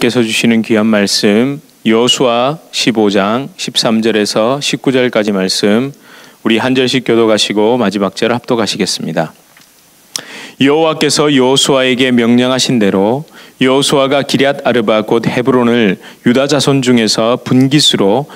하나님께서 주시는 귀한 말씀 여호수아 15장 13절에서 19절까지 말씀 우리 한 절씩 교독하시고 마지막 절 합독하시겠습니다. 여호와께서 여호수아에게 명령하신 대로 여호수아가 기럇 아르바 곧 헤브론을 유다 자손 중에서 분깃으로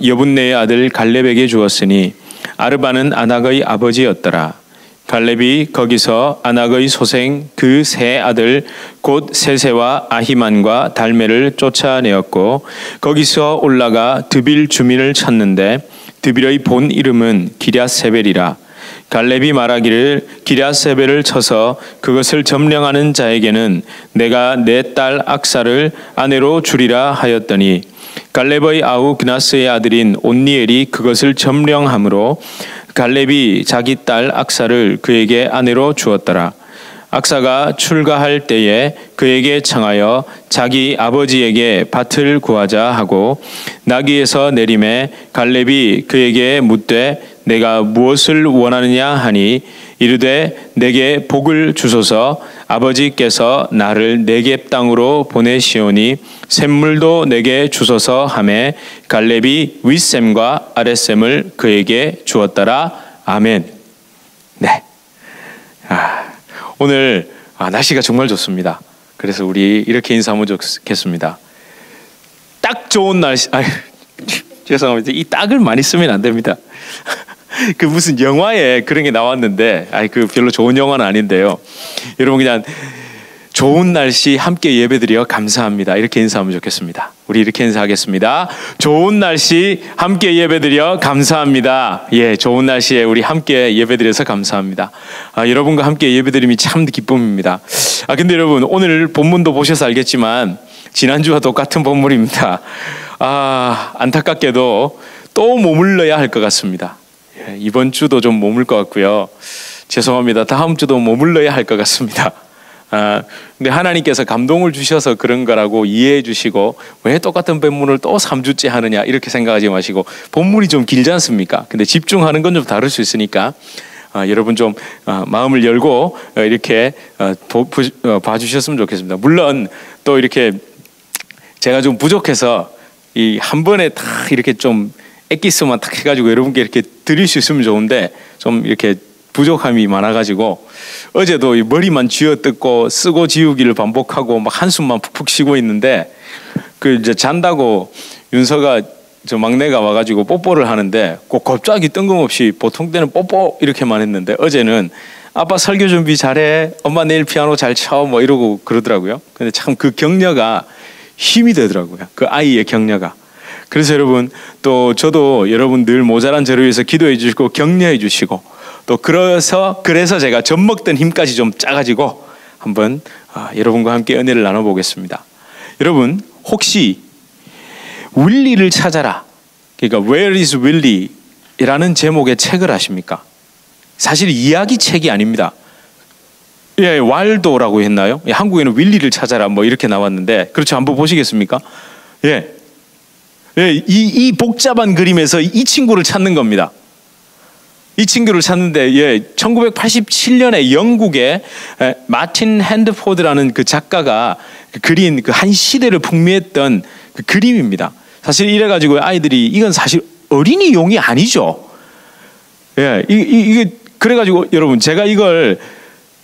여분네의 아들 갈렙에게 주었으니 아르바는 아낙의 아버지였더라. 갈렙이 거기서 아낙의 소생 그 세 아들 곧 세세와 아히만과 달메를 쫓아내었고 거기서 올라가 드빌 주민을 찾는데 드빌의 본 이름은 기럇세벨이라. 갈렙이 말하기를 기럇세벨을 쳐서 그것을 점령하는 자에게는 내가 내 딸 악사를 아내로 주리라 하였더니 갈렙의 아우 그나스의 아들인 온니엘이 그것을 점령함으로 갈렙이 자기 딸 악사를 그에게 아내로 주었더라. 악사가 출가할 때에 그에게 청하여 자기 아버지에게 밭을 구하자 하고 나귀에서 내림에 갈렙이 그에게 묻되 내가 무엇을 원하느냐 하니 이르되 내게 복을 주소서. 아버지께서 나를 네겝 땅으로 보내시오니 샘물도 내게 주소서 하매 갈렙이 윗샘과 아랫샘을 그에게 주었더라. 아멘. 네. 오늘 날씨가 정말 좋습니다. 그래서 우리 이렇게 인사하면 좋겠습니다. 딱 좋은 날씨. 죄송합니다. 이 딱을 많이 쓰면 안 됩니다. 그 무슨 영화에 그런 게 나왔는데, 그 별로 좋은 영화는 아닌데요. 여러분 그냥 좋은 날씨 함께 예배드려 감사합니다. 이렇게 인사하면 좋겠습니다. 우리 이렇게 인사하겠습니다. 좋은 날씨 함께 예배드려 감사합니다. 예, 좋은 날씨에 우리 함께 예배드려서 감사합니다. 여러분과 함께 예배드림이 참 기쁨입니다. 근데 여러분 오늘 본문도 보셔서 알겠지만 지난주와 똑같은 본문입니다. 안타깝게도 또 머물러야 할 것 같습니다. 이번 주도 좀 머물 것 같고요. 죄송합니다. 다음 주도 머물러야 할 것 같습니다. 근데 하나님께서 감동을 주셔서 그런 거라고 이해해 주시고 왜 똑같은 본문을 또 3주째 하느냐 이렇게 생각하지 마시고 본문이 좀 길지 않습니까? 근데 집중하는 건 좀 다를 수 있으니까 여러분 좀 마음을 열고 이렇게 봐주셨으면 좋겠습니다. 물론 또 이렇게 제가 좀 부족해서 이 한 번에 다 이렇게 좀 엑기스만 딱 해가지고 여러분께 이렇게 드릴 수 있으면 좋은데 좀 이렇게 부족함이 많아가지고 어제도 머리만 쥐어뜯고 쓰고 지우기를 반복하고 막 한숨만 푹푹 쉬고 있는데 그 이제 잔다고 윤서가 저 막내가 와가지고 뽀뽀를 하는데 꼭 갑자기 뜬금없이 보통 때는 뽀뽀 이렇게만 했는데 어제는 아빠 설교 준비 잘해, 엄마 내일 피아노 잘 쳐 뭐 이러고 그러더라고요. 근데 참 그 격려가 힘이 되더라고요. 그 아이의 격려가. 그래서 여러분 또 저도 여러분 늘 모자란 저를 위해서 기도해 주시고 격려해 주시고 또 그래서 제가 젖 먹던 힘까지 좀 짜가지고 한번 여러분과 함께 은혜를 나눠보겠습니다. 여러분 혹시 윌리를 찾아라, 그러니까 Where is Willy? 라는 제목의 책을 아십니까? 사실 이야기 책이 아닙니다. 예, 왈도라고 했나요? 한국에는 윌리를 찾아라 뭐 이렇게 나왔는데 그렇죠? 한번 보시겠습니까? 예, 이 복잡한 그림에서 이 친구를 찾는 겁니다. 이 친구를 찾는데 1987년에 영국의 마틴 핸드포드라는 그 작가가 그린 그 한 시대를 풍미했던 그 그림입니다. 사실 이래가지고 아이들이 이건 사실 어린이용이 아니죠. 이게 그래가지고 여러분 제가 이걸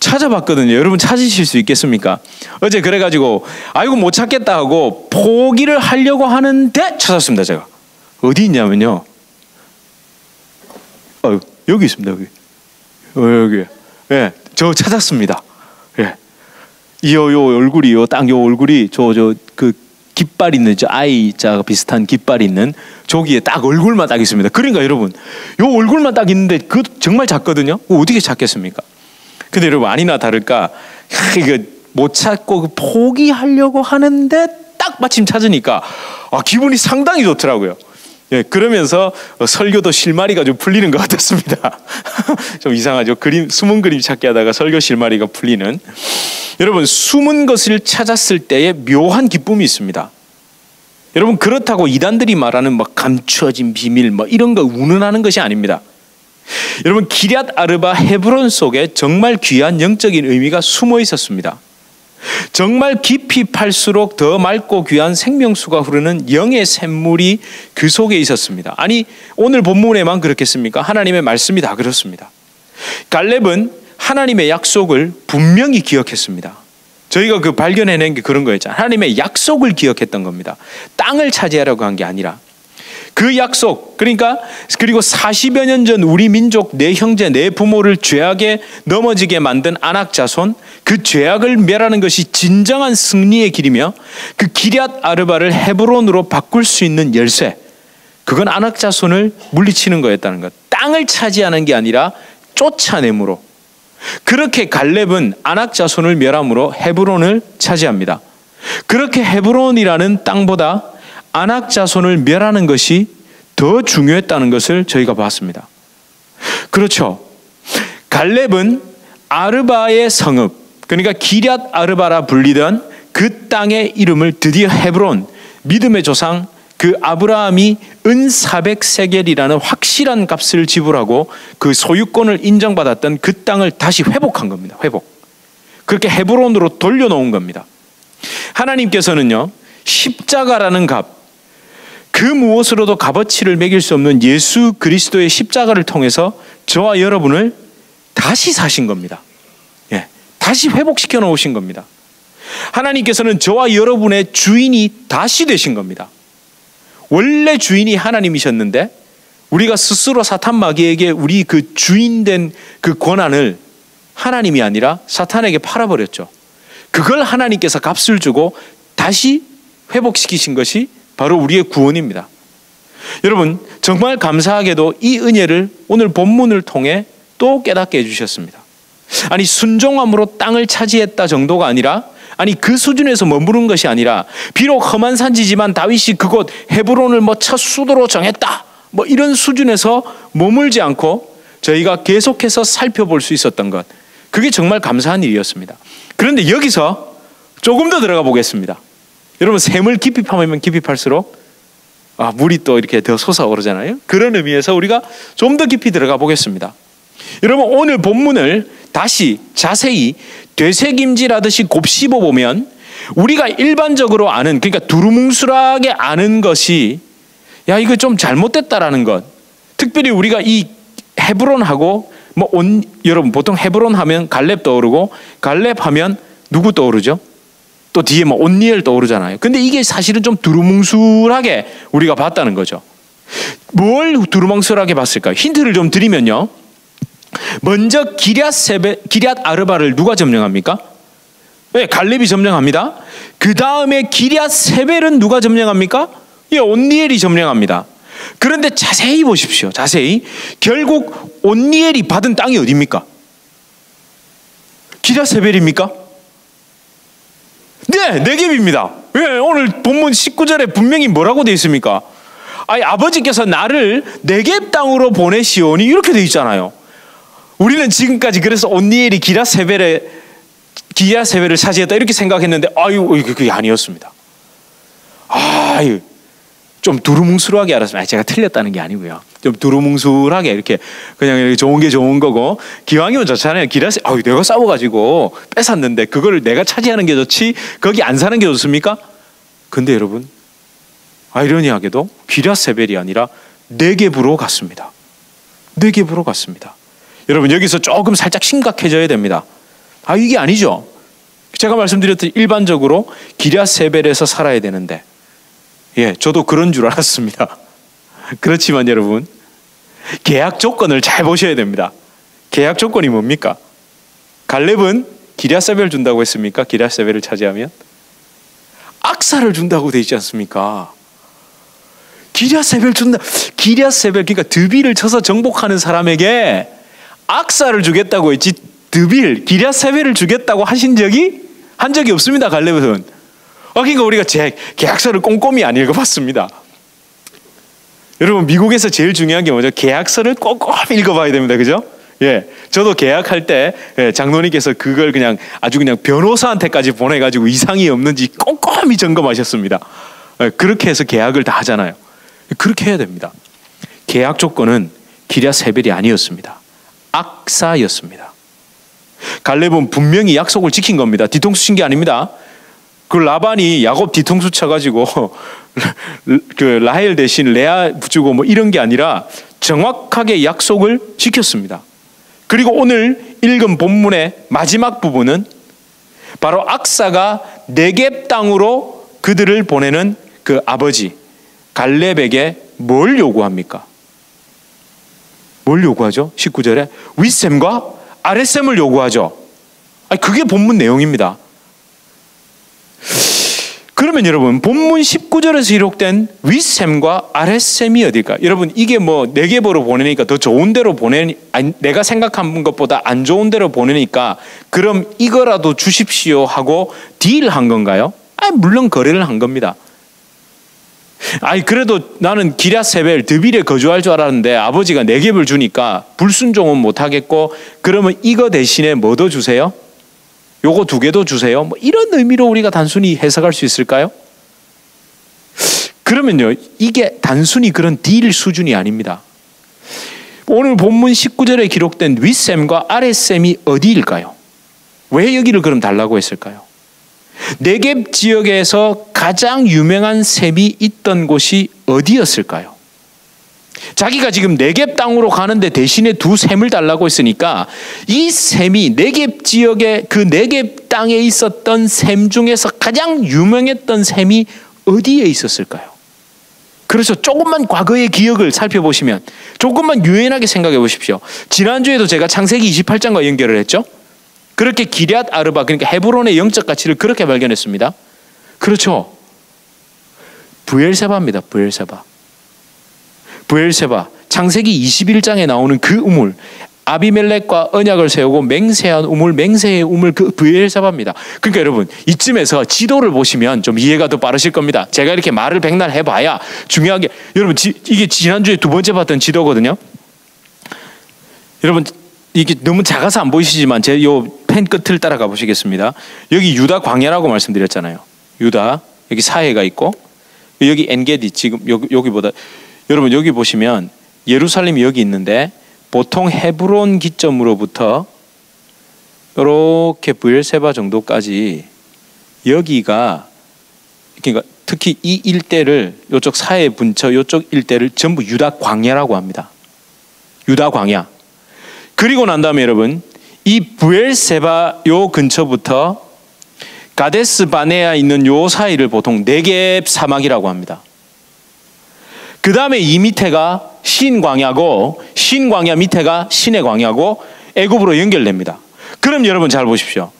찾아봤거든요. 여러분 찾으실 수 있겠습니까? 어제 그래가지고 이거 못 찾겠다 하고 포기를 하려고 하는데 찾았습니다. 제가 어디 있냐면요. 여기 있습니다. 여기. 예, 저 찾았습니다. 예, 요 얼굴이 요 얼굴이 그 깃발 있는 저 아이자 비슷한 깃발 있는 저기에 딱 얼굴만 딱 있습니다. 그러니까 여러분 요 얼굴만 딱 있는데 그 정말 작거든요. 어떻게 찾겠습니까? 근데 여러분 아니나 다를까 이거 못 찾고 포기하려고 하는데 딱 마침 찾으니까 기분이 상당히 좋더라고요. 예, 그러면서 설교도 실마리가 좀 풀리는 것 같았습니다. 좀 이상하죠. 숨은 그림 찾기 하다가 설교 실마리가 풀리는. 여러분 숨은 것을 찾았을 때의 묘한 기쁨이 있습니다. 여러분 그렇다고 이단들이 말하는 막 감추어진 비밀 뭐 이런 거 운운하는 것이 아닙니다. 여러분 기럇 아르바 헤브론 속에 정말 귀한 영적인 의미가 숨어 있었습니다. 정말 깊이 팔수록 더 맑고 귀한 생명수가 흐르는 영의 샘물이 그 속에 있었습니다. 아니, 오늘 본문에만 그렇겠습니까? 하나님의 말씀이 다 그렇습니다. 갈렙은 하나님의 약속을 분명히 기억했습니다. 저희가 그 발견해낸 게 그런 거였잖아요. 하나님의 약속을 기억했던 겁니다. 땅을 차지하려고 한 게 아니라 그 약속, 그러니까 그리고 40여 년 전 우리 민족 내 형제 내 부모를 죄악에 넘어지게 만든 아낙 자손, 그 죄악을 멸하는 것이 진정한 승리의 길이며 그 기럇 아르바를 헤브론으로 바꿀 수 있는 열쇠, 그건 아낙 자손을 물리치는 거였다는 것. 땅을 차지하는 게 아니라 쫓아냄으로. 그렇게 갈렙은 아낙 자손을 멸함으로 헤브론을 차지합니다. 그렇게 헤브론이라는 땅보다 아낙 자손을 멸하는 것이 더 중요했다는 것을 저희가 봤습니다. 그렇죠. 갈렙은 아르바의 성읍, 그러니까 기럇 아르바라 불리던 그 땅의 이름을 드디어 헤브론, 믿음의 조상 그 아브라함이 은 400세겔이라는 확실한 값을 지불하고 그 소유권을 인정받았던 그 땅을 다시 회복한 겁니다. 회복. 그렇게 헤브론으로 돌려놓은 겁니다. 하나님께서는요, 십자가라는 값, 그 무엇으로도 값어치를 매길 수 없는 예수 그리스도의 십자가를 통해서 저와 여러분을 다시 사신 겁니다. 예, 다시 회복시켜 놓으신 겁니다. 하나님께서는 저와 여러분의 주인이 다시 되신 겁니다. 원래 주인이 하나님이셨는데 우리가 스스로 사탄 마귀에게 우리 그 주인된 그 권한을 하나님이 아니라 사탄에게 팔아버렸죠. 그걸 하나님께서 값을 주고 다시 회복시키신 것이 바로 우리의 구원입니다. 여러분, 정말 감사하게도 이 은혜를 오늘 본문을 통해 또 깨닫게 해주셨습니다. 아니, 순종함으로 땅을 차지했다 정도가 아니라, 아니 그 수준에서 머무른 것이 아니라, 비록 험한 산지지만 다윗이 그곳 헤브론을 첫 수도로 정했다, 이런 수준에서 머물지 않고 저희가 계속해서 살펴볼 수 있었던 것, 그게 정말 감사한 일이었습니다. 그런데 여기서 조금 더 들어가 보겠습니다. 여러분, 샘을 깊이 파면 깊이 팔수록 물이 또 이렇게 더 솟아오르잖아요. 그런 의미에서 우리가 좀 더 깊이 들어가 보겠습니다. 여러분, 오늘 본문을 다시 자세히 되새김질하듯이 곱씹어 보면 우리가 일반적으로 아는, 그러니까 두루뭉술하게 아는 것이, 야, 이거 좀 잘못됐다라는 것, 특별히 우리가 이 헤브론하고 여러분 보통 헤브론 하면 갈렙 떠오르고, 갈렙 하면 누구 떠오르죠? 또 뒤에 온니엘 떠오르잖아요. 근데 이게 사실은 좀 두루뭉술하게 우리가 봤다는 거죠. 뭘 두루뭉술하게 봤을까요? 힌트를 좀 드리면요, 먼저 기럇 아르바를 누가 점령합니까? 네, 갈렙이 점령합니다. 그 다음에 기럇 세벨은 누가 점령합니까? 예, 온니엘이 점령합니다. 그런데 자세히 보십시오. 자세히. 결국 온니엘이 받은 땅이 어디입니까? 기럇 세벨입니까? 네, 네겝입니다. 왜? 오늘 본문 19절에 분명히 뭐라고 되어 있습니까? 아버지께서 나를 네겝 땅으로 보내시오니, 이렇게 되어 있잖아요. 우리는 지금까지 그래서 온니엘이 기럇 세벨을 차지했다 이렇게 생각했는데, 그게 아니었습니다. 좀 두루뭉술하게 알았습니다. 제가 틀렸다는 게 아니고요. 좀 두루뭉술하게 이렇게 그냥 이렇게 좋은 게 좋은 거고, 기왕이면 좋잖아요. 내가 싸워가지고 뺏었는데 그걸 내가 차지하는 게 좋지 거기 안 사는 게 좋습니까? 근데 여러분, 아이러니하게도 기럇 세벨이 아니라 네겝으로 갔습니다. 네겝으로 갔습니다. 여러분, 여기서 조금 살짝 심각해져야 됩니다. 이게 아니죠. 제가 말씀드렸듯이 일반적으로 기럇 세벨에서 살아야 되는데, 예, 저도 그런 줄 알았습니다. 그렇지만 여러분, 계약 조건을 잘 보셔야 됩니다. 계약 조건이 뭡니까? 갈렙은 기럇 세벨 준다고 했습니까? 기럇 세벨을 차지하면 악사를 준다고 돼 있지 않습니까? 기럇 세벨 준다. 기럇 세벨, 그러니까 드빌을 쳐서 정복하는 사람에게 악사를 주겠다고 했지, 기럇 세벨을 주겠다고 한 적이 없습니다. 갈렙은. 그러니까 우리가 계약서를 꼼꼼히 안 읽어봤습니다. 여러분, 미국에서 제일 중요한 게 뭐죠? 계약서를 꼼꼼히 읽어봐야 됩니다. 그죠? 예, 저도 계약할 때 장로님께서 그걸 아주 변호사한테까지 보내가지고 이상이 없는지 꼼꼼히 점검하셨습니다. 그렇게 해서 계약을 다 하잖아요. 그렇게 해야 됩니다. 계약 조건은 기럇 세벨이 아니었습니다. 악사였습니다. 갈렙은 분명히 약속을 지킨 겁니다. 뒤통수 친 게 아닙니다. 그 라반이 야곱 뒤통수 쳐가지고 그 라헬 대신 레아 주고 뭐 이런 게 아니라 정확하게 약속을 지켰습니다. 그리고 오늘 읽은 본문의 마지막 부분은 바로 악사가 네겝 땅으로 그들을 보내는 그 아버지 갈렙에게 뭘 요구합니까? 뭘 요구하죠? 19절에 윗셈과 아랫셈을 요구하죠. 그게 본문 내용입니다. 그러면 여러분 본문 19절에서 기록된 윗셈과 아랫셈이 어딜까? 여러분 이게 뭐 네겝으로 보내니까 더 좋은 데로 내가 생각한 것보다 안 좋은 데로 보내니까 그럼 이거라도 주십시오 하고 딜한 건가요? 물론 거래를 한 겁니다. 그래도 나는 기럇세벨 드빌에 거주할 줄 알았는데 아버지가 네겝을 주니까 불순종은 못하겠고 그러면 이거 대신에 뭐 더 주세요? 요거 2개도 주세요. 뭐 이런 의미로 우리가 단순히 해석할 수 있을까요? 그러면요, 이게 단순히 그런 딜 수준이 아닙니다. 오늘 본문 19절에 기록된 윗셈과 아랫셈이 어디일까요? 왜 여기를 그럼 달라고 했을까요? 네겝 지역에서 가장 유명한 셈이 있던 곳이 어디였을까요? 자기가 지금 네겝 땅으로 가는데 대신에 2셈을 달라고 했으니까 이 셈이 네겝 지역의 그 네겝 땅에 있었던 셈 중에서 가장 유명했던 셈이 어디에 있었을까요? 그래서 조금만 과거의 기억을 살펴보시면 조금만 유연하게 생각해 보십시오. 지난주에도 제가 창세기 28장과 연결을 했죠. 그렇게 기럇 아르바 그러니까 헤브론의 영적 가치를 그렇게 발견했습니다. 그렇죠. 브엘세바입니다. 브엘세바. 창세기 21장에 나오는 그 우물, 아비멜렉과 언약을 세우고 맹세한 우물, 맹세의 우물, 그 브엘세바입니다. 그러니까 여러분 이쯤에서 지도를 보시면 좀 이해가 더 빠르실 겁니다. 제가 이렇게 말을 백날 해봐야 중요하게 여러분 이게 지난주에 2번째 봤던 지도거든요. 여러분 이게 너무 작아서 안 보이시지만 제 요 펜 끝을 따라가 보시겠습니다. 여기 유다 광야라고 말씀드렸잖아요. 유다 여기 사해가 있고 여기 엔게디 지금 여기보다 여러분 여기 보시면 예루살렘이 여기 있는데 보통 헤브론 기점으로부터 이렇게 브엘세바 정도까지 여기가 그러니까 특히 이 일대를 이쪽 사해 근처 이쪽 일대를 전부 유다 광야라고 합니다. 유다 광야. 그리고 난 다음에 여러분 이 브엘세바 요 근처부터 가데스 바네아 있는 요 사이를 보통 네겝 사막이라고 합니다. 그 다음에 이 밑에가 신광야고 신광야 밑에가 신의 광야고 애굽으로 연결됩니다. 그럼 여러분 잘 보십시오.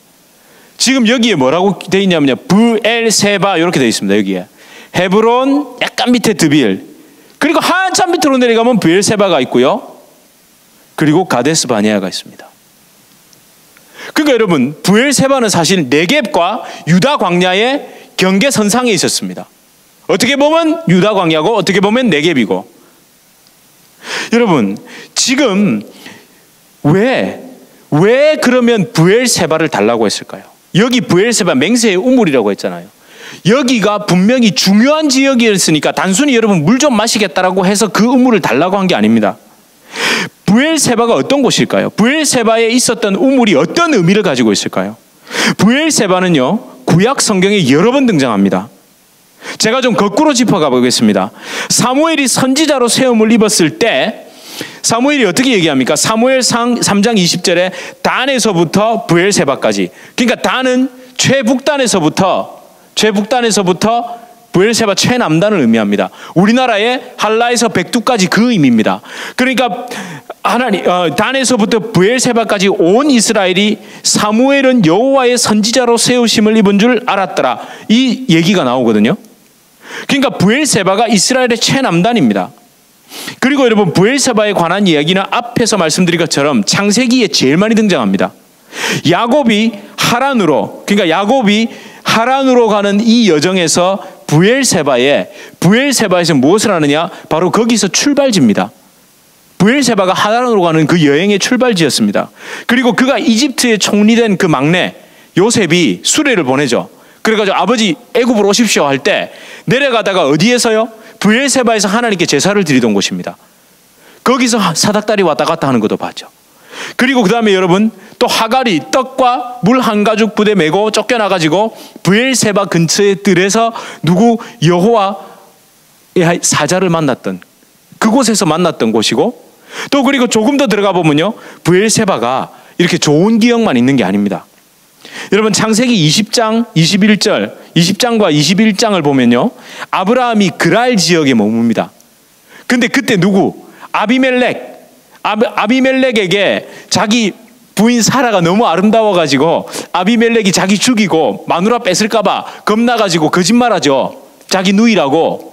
지금 여기에 뭐라고 되어 있냐면요. 브엘세바 이렇게 되어 있습니다. 여기에 헤브론 약간 밑에 드빌 그리고 한참 밑으로 내려가면 브엘세바가 있고요. 그리고 가데스 바네아가 있습니다. 그러니까 여러분 브엘세바는 사실 네겝과 유다 광야의 경계선상에 있었습니다. 어떻게 보면 유다 광야고 어떻게 보면 네겝이고. 여러분 지금 왜 그러면 브엘세바를 달라고 했을까요? 여기 브엘세바 맹세의 우물이라고 했잖아요. 여기가 분명히 중요한 지역이었으니까 단순히 여러분 물 좀 마시겠다라고 해서 그 우물을 달라고 한 게 아닙니다. 브엘세바가 어떤 곳일까요? 브엘세바에 있었던 우물이 어떤 의미를 가지고 있을까요? 브엘세바는요 구약 성경에 여러 번 등장합니다. 제가 좀 거꾸로 짚어가 보겠습니다. 사무엘이 선지자로 세움을 입었을 때 사무엘이 어떻게 얘기합니까? 사무엘상 3장 20절에 단에서부터 브엘세바까지. 그러니까 단은 최북단에서부터 브엘세바 최남단을 의미합니다. 우리나라의 할라에서 백두까지 그 의미입니다. 그러니까 단에서부터 브엘세바까지 온 이스라엘이 사무엘은 여호와의 선지자로 세우심을 입은 줄 알았더라. 이 얘기가 나오거든요. 그러니까 브엘세바가 이스라엘의 최남단입니다. 그리고 여러분 브엘세바에 관한 이야기는 앞에서 말씀드린 것처럼 창세기에 제일 많이 등장합니다. 야곱이 하란으로 가는 이 여정에서 브엘세바에서 무엇을 하느냐? 바로 거기서 출발지입니다. 브엘세바가 하란으로 가는 그 여행의 출발지였습니다. 그리고 그가 이집트의 총리된 그 막내 요셉이 수레를 보내죠. 그래가지고 아버지 애굽으로 오십시오 할 때 내려가다가 어디에서요? 브엘세바에서 하나님께 제사를 드리던 곳입니다. 거기서 사닥다리 왔다 갔다 하는 것도 봤죠. 그리고 그 다음에 여러분 또 하갈이 떡과 물 한 가죽 부대 메고 쫓겨나가지고 브엘세바 근처의 들에서 누구 여호와의 사자를 만났던 그곳에서 만났던 곳이고, 또 그리고 조금 더 들어가 보면요, 브엘세바가 이렇게 좋은 기억만 있는 게 아닙니다. 여러분 창세기 20장 21절 20장과 21장을 보면요, 아브라함이 그랄 지역에 머뭅니다. 근데 그때 누구? 아비멜렉에게 자기 부인 사라가 너무 아름다워가지고 아비멜렉이 자기 죽이고 마누라 뺏을까봐 겁나가지고 거짓말하죠. 자기 누이라고.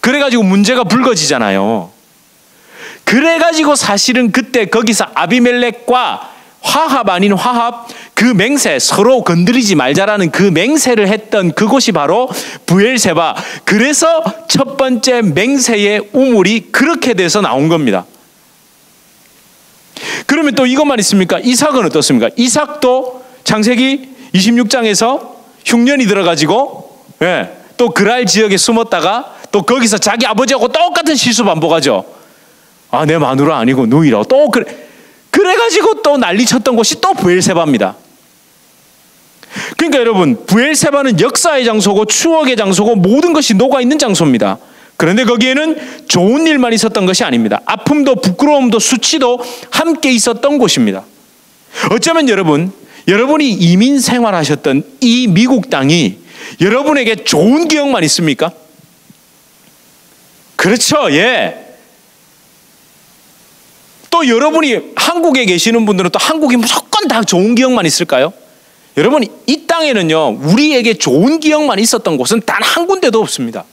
그래가지고 문제가 불거지잖아요. 그래가지고 사실은 그때 거기서 아비멜렉과 화합 아닌 화합, 그 맹세, 서로 건드리지 말자라는 그 맹세를 했던 그곳이 바로 브엘세바. 그래서 첫 번째 맹세의 우물이 그렇게 돼서 나온 겁니다. 그러면 또 이것만 있습니까? 이삭은 어떻습니까? 이삭도 창세기 26장에서 흉년이 들어가지고 또 그랄 지역에 숨었다가 또 거기서 자기 아버지하고 똑같은 실수 반복하죠. 아, 내 마누라 아니고 누이라고 또 그래가지고 또 난리쳤던 곳이 또 브엘세바입니다. 그러니까 여러분, 브엘세바는 역사의 장소고 추억의 장소고 모든 것이 녹아있는 장소입니다. 그런데 거기에는 좋은 일만 있었던 것이 아닙니다. 아픔도 부끄러움도 수치도 함께 있었던 곳입니다. 어쩌면 여러분이 이민 생활하셨던 이 미국 땅이 여러분에게 좋은 기억만 있습니까? 그렇죠. 예. 또 여러분이 한국에 계시는 분들은 또 한국이 무조건 다 좋은 기억만 있을까요? 여러분, 이 땅에는요, 우리에게 좋은 기억만 있었던 곳은 단 한 군데도 없습니다.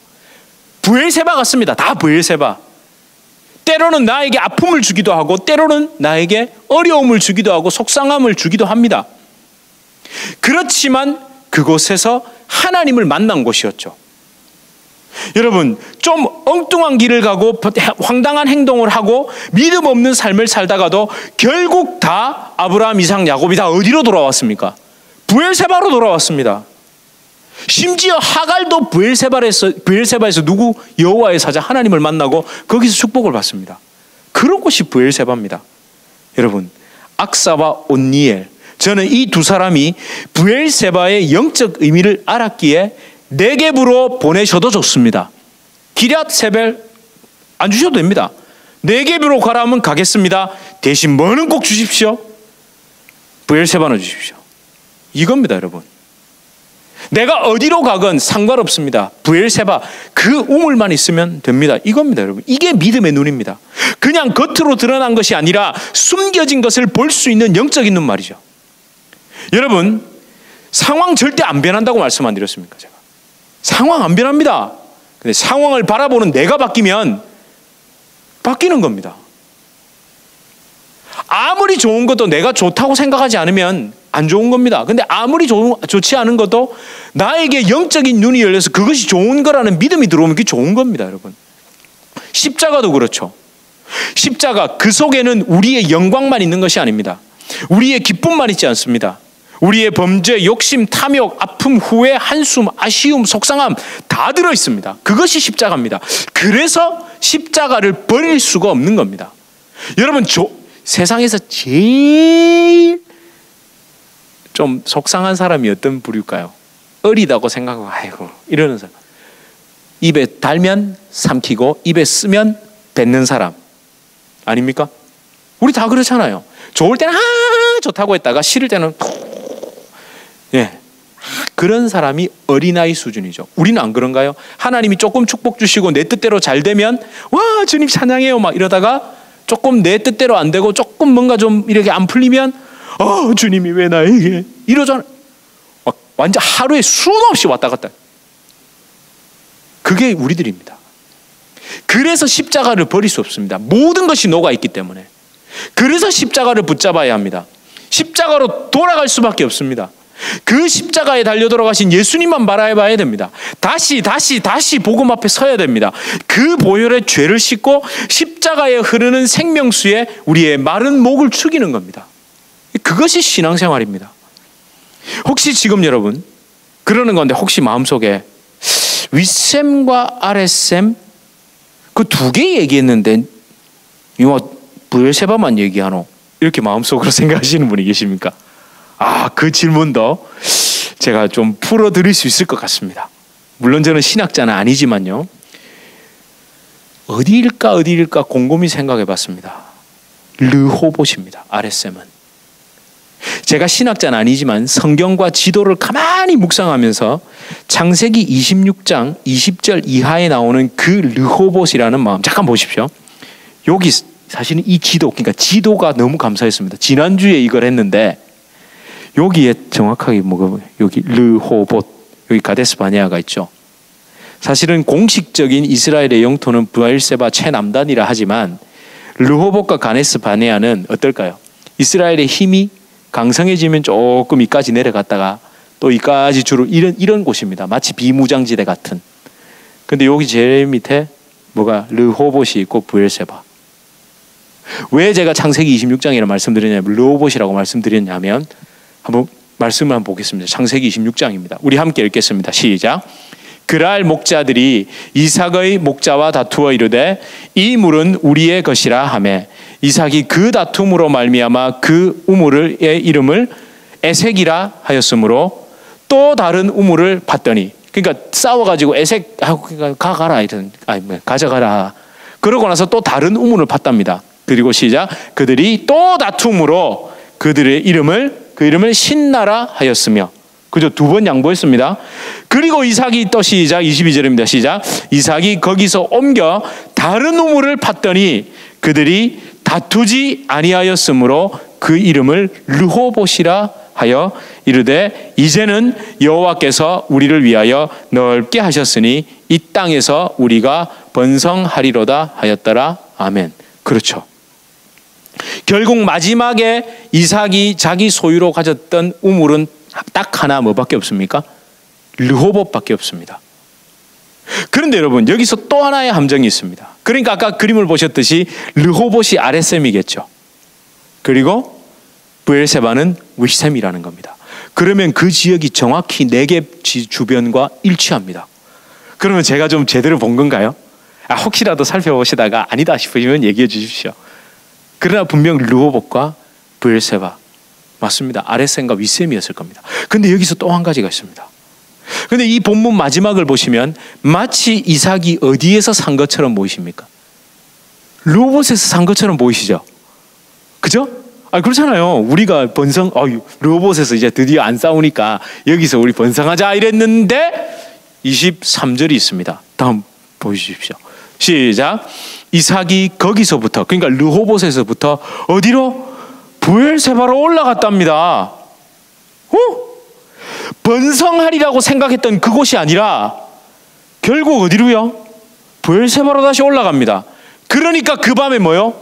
브엘세바 같습니다. 다 브엘세바. 때로는 나에게 아픔을 주기도 하고 때로는 나에게 어려움을 주기도 하고 속상함을 주기도 합니다. 그렇지만 그곳에서 하나님을 만난 곳이었죠. 여러분, 좀 엉뚱한 길을 가고 황당한 행동을 하고 믿음 없는 삶을 살다가도 결국 다 아브라함, 이삭, 야곱이 다 어디로 돌아왔습니까? 브엘세바로 돌아왔습니다. 심지어 하갈도 브엘세바에서 누구? 여호와의 사자 하나님을 만나고 거기서 축복을 받습니다. 그런 곳이 브엘세바입니다. 여러분, 악사와 온니엘, 저는 이 두 사람이 브엘세바의 영적 의미를 알았기에 네겝으로 보내셔도 좋습니다. 기럇 세벨 안 주셔도 됩니다. 네겝으로 가라면 가겠습니다. 대신 뭐는 꼭 주십시오. 브엘세바는 주십시오. 이겁니다, 여러분. 내가 어디로 가건 상관없습니다. 브엘세바 그 우물만 있으면 됩니다. 이겁니다, 여러분. 이게 믿음의 눈입니다. 그냥 겉으로 드러난 것이 아니라 숨겨진 것을 볼 수 있는 영적인 눈 말이죠. 여러분, 상황 절대 안 변한다고 말씀 안 드렸습니까? 제가 상황 안 변합니다. 근데 상황을 바라보는 내가 바뀌면 바뀌는 겁니다. 아무리 좋은 것도 내가 좋다고 생각하지 않으면 안 좋은 겁니다. 근데 아무리 좋지 않은 것도 나에게 영적인 눈이 열려서 그것이 좋은 거라는 믿음이 들어오면 그게 좋은 겁니다, 여러분. 십자가도 그렇죠. 십자가, 그 속에는 우리의 영광만 있는 것이 아닙니다. 우리의 기쁨만 있지 않습니다. 우리의 범죄, 욕심, 탐욕, 아픔, 후회, 한숨, 아쉬움, 속상함 다 들어있습니다. 그것이 십자가입니다. 그래서 십자가를 버릴 수가 없는 겁니다. 여러분, 세상에서 제일 좀 속상한 사람이 어떤 부류일까요? 어리다고 생각하고 아이고 이러는 사람. 입에 달면 삼키고 입에 쓰면 뱉는 사람 아닙니까? 우리 다 그렇잖아요. 좋을 때는 좋다고 했다가 싫을 때는 그런 사람이 어린아이 수준이죠. 우리는 안 그런가요? 하나님이 조금 축복 주시고 내 뜻대로 잘 되면 와 주님 찬양해요 막 이러다가 조금 내 뜻대로 안 되고 조금 뭔가 좀 이렇게 안 풀리면 주님이 왜 나에게 이러잖아요. 완전 하루에 수도 없이 왔다 갔다. 그게 우리들입니다. 그래서 십자가를 버릴 수 없습니다. 모든 것이 녹아있기 때문에. 그래서 십자가를 붙잡아야 합니다. 십자가로 돌아갈 수밖에 없습니다. 그 십자가에 달려 돌아가신 예수님만 바라봐야 됩니다. 다시 복음 앞에 서야 됩니다. 그 보혈의 죄를 씻고 십자가에 흐르는 생명수에 우리의 마른 목을 축이는 겁니다. 그것이 신앙생활입니다. 혹시 지금 여러분 그러는 건데 혹시 마음속에 윗셈과 아랫셈 그 두 개 얘기했는데 이거 브엘세바만 얘기하노? 이렇게 마음속으로 생각하시는 분이 계십니까? 그 질문도 제가 좀 풀어드릴 수 있을 것 같습니다. 물론 저는 신학자는 아니지만요. 어디일까 곰곰이 생각해 봤습니다. 르호봇입니다. 아랫셈은. 제가 신학자는 아니지만 성경과 지도를 가만히 묵상하면서 창세기 26장 20절 이하에 나오는 그 르호봇이라는 마음, 잠깐 보십시오. 여기 사실은 이 지도, 그러니까 지도가 너무 감사했습니다. 지난주에 이걸 했는데 여기에 정확하게 여기 르호봇, 여기 가데스 바네아가 있죠. 사실은 공식적인 이스라엘의 영토는 브엘세바 최남단이라 하지만 르호봇과 가데스 바네아는 어떨까요? 이스라엘의 힘이 강성해지면 조금 이까지 내려갔다가 또 이까지 주로 이런 곳입니다. 마치 비무장지대 같은. 근데 여기 제일 밑에 뭐가 르호봇이 있고 브엘세바. 왜 제가 창세기 26장이라고 말씀드렸냐면 르호봇이라고 말씀드렸냐면 한번 말씀을 한번 보겠습니다. 창세기 26장입니다. 우리 함께 읽겠습니다. 시작. 그랄 목자들이 이삭의 목자와 다투어 이르되 이 물은 우리의 것이라 하매 이삭이 그 다툼으로 말미암아 그 우물의 이름을 에색이라 하였으므로 또 다른 우물을 팠더니, 그러니까 싸워가지고 에색 가가라 이런 가져가라. 그러고 나서 또 다른 우물을 팠답니다. 그리고 시작. 그들이 또 다툼으로 그들의 이름을 신나라 하였으며, 그죠? 2번 양보했습니다. 그리고 이삭이 또 시작 22절입니다. 시작. 이삭이 거기서 옮겨 다른 우물을 팠더니 그들이 다투지 아니하였으므로 그 이름을 르호봇이라 하여 이르되 이제는 여호와께서 우리를 위하여 넓게 하셨으니 이 땅에서 우리가 번성하리로다 하였더라. 아멘. 그렇죠. 결국 마지막에 이삭이 자기 소유로 가졌던 우물은 딱 하나 뭐밖에 없습니까? 르호봇밖에 없습니다. 그런데 여러분 여기서 또 하나의 함정이 있습니다. 그러니까 아까 그림을 보셨듯이 르호봇이 아랫셈이겠죠. 그리고 브엘세바는 윗셈이라는 겁니다. 그러면 그 지역이 정확히 네겝 주변과 일치합니다. 그러면 제가 좀 제대로 본 건가요? 혹시라도 살펴보시다가 아니다 싶으시면 얘기해 주십시오. 그러나 분명 르호봇과 브엘세바 맞습니다. 아랫셈과 윗셈이었을 겁니다. 근데 여기서 또 한 가지가 있습니다. 근데 이 본문 마지막을 보시면 마치 이삭이 어디에서 산 것처럼 보이십니까? 르호봇에서 산 것처럼 보이시죠? 그죠? 그렇잖아요. 우리가 르호봇에서 이제 드디어 안 싸우니까 여기서 우리 번성하자 이랬는데 23절이 있습니다. 다음 보여주십시오. 시작. 이삭이 거기서부터, 그러니까 르호봇에서부터 어디로? 브엘세바로 올라갔답니다. 번성하리라고 생각했던 그곳이 아니라 결국 어디로요? 브엘세바로 다시 올라갑니다. 그러니까 그 밤에 뭐요?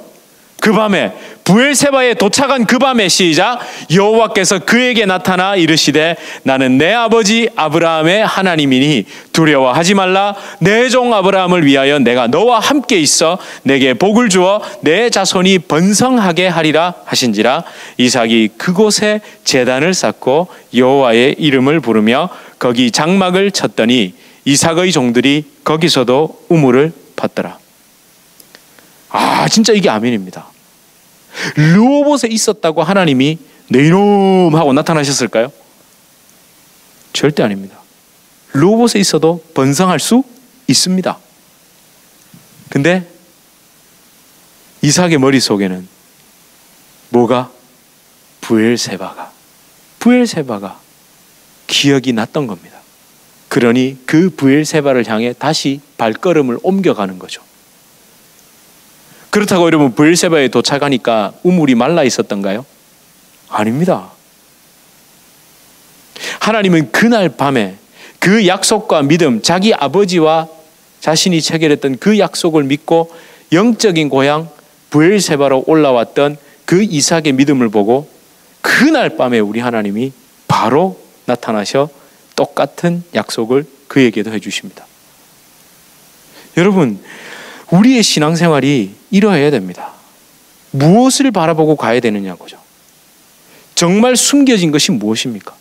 그 밤에 브엘세바에 도착한 그 밤에 시작. 여호와께서 그에게 나타나 이르시되 나는 내 아버지 아브라함의 하나님이니 두려워하지 말라. 내 종 아브라함을 위하여 내가 너와 함께 있어 내게 복을 주어 내 자손이 번성하게 하리라 하신지라. 이삭이 그곳에 제단을 쌓고 여호와의 이름을 부르며 거기 장막을 쳤더니 이삭의 종들이 거기서도 우물을 팠더라. 진짜 이게 아멘입니다. 르호봇에 있었다고 하나님이 내 이놈 하고 나타나셨을까요? 절대 아닙니다. 르호봇에 있어도 번성할 수 있습니다. 근데 이삭의 머릿속에는 뭐가? 브엘세바가 기억이 났던 겁니다. 그러니 그 브엘세바를 향해 다시 발걸음을 옮겨가는 거죠. 그렇다고 여러분 브엘세바에 도착하니까 우물이 말라 있었던가요? 아닙니다. 하나님은 그날 밤에 그 약속과 믿음, 자기 아버지와 자신이 체결했던 그 약속을 믿고 영적인 고향 브엘세바로 올라왔던 그 이삭의 믿음을 보고 그날 밤에 우리 하나님이 바로 나타나셔 똑같은 약속을 그에게도 해주십니다. 여러분, 우리의 신앙생활이 이러해야 됩니다. 무엇을 바라보고 가야 되느냐고죠. 정말 숨겨진 것이 무엇입니까?